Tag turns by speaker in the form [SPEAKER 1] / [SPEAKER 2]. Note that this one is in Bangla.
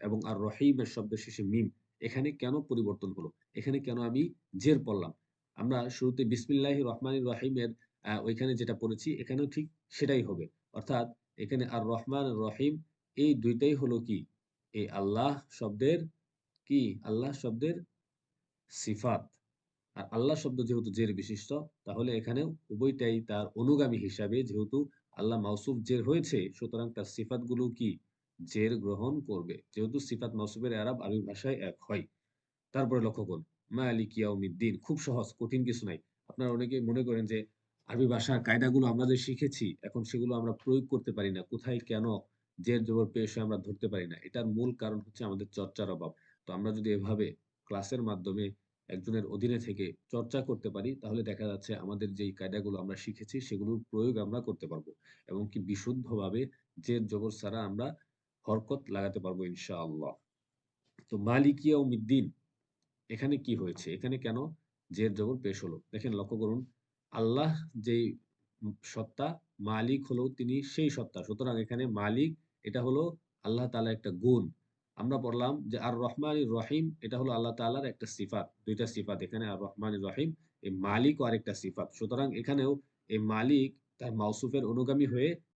[SPEAKER 1] এবং আর রহিমের শব্দের শেষে মিম, এখানে কেন পরিবর্তন হলো? এখানে কেন আমি জের পড়লাম? আমরা শুরুতে বিসমিল্লাহির রহমানির রহিমের ওইখানে যেটা পড়েছি এখানেও ঠিক সেটাই হবে। অর্থাৎ এখানে আর রহমান রহিম এই ২ টাই হলো কি? এই আল্লাহ শব্দের কি? আল্লাহ শব্দের সিফাত। আর আল্লাহ শব্দ যেহেতু জের বিশিষ্ট, তাহলে এখানেও উভয়টাই তার অনুগামী হিসাবে যেহেতু আল্লাহ মাউসুফ জের হয়েছে, সুতরাং তার সিফাতগুলো কি? জের গ্রহণ করবে। যেহেতু সিফাত মাউসুফের এরাব আরবি ভাষায় এক হয়। তারপরে লক্ষ্য করুন, মালিক ইয়াউমিদ্দিন খুব সহজ, কঠিন কিছু নাই। আপনারা অনেকেই মনে করেন যে আরবি ভাষার কায়দাগুলো আমরা যে শিখেছি, এখন সেগুলো আমরা প্রয়োগ করতে পারি না। কোথায় কেন জের জবর পেশ হয় আমরা ধরতে পারি না। এটার মূল কারণ হচ্ছে আমাদের চর্চার অভাব। তো আমরা যদি এভাবে ক্লাসের মাধ্যমে একজনের অধীনে থেকে চর্চা করতে পারি, তাহলে দেখা যাচ্ছে আমাদের যেই কায়দাগুলো আমরা শিখেছি সেগুলোর প্রয়োগ আমরা করতে পারবো। এবং কি বিশুদ্ধভাবে জের জবর ছাড়া আমরা হরকত লাগাতে পারবো ইনশাআল্লাহ। তো মালিক ইয়াউমিদ্দিন এখানে কি হয়েছে? এখানে কেন জের জবর পেশ হলো? দেখেন লক্ষ্য করুন। আল্লাহ যেই সত্তা, মালিক হলো তিনি সেই সত্তা। সুতরাং এখানে মালিক এটা হলো আল্লাহ তাআলার একটা গুণ। আমরা পড়লাম যে আর রহমানির রহিম এটা হলো আল্লাহ তাআলার একটা সিফাত। ২ টা সিফাত এখানে আর রহমানির রহিম, এই মালিকও আরেকটা সিফাত। সুতরাং এখানেও এই মালিক তার মাউসুফের অনুগামী হয়ে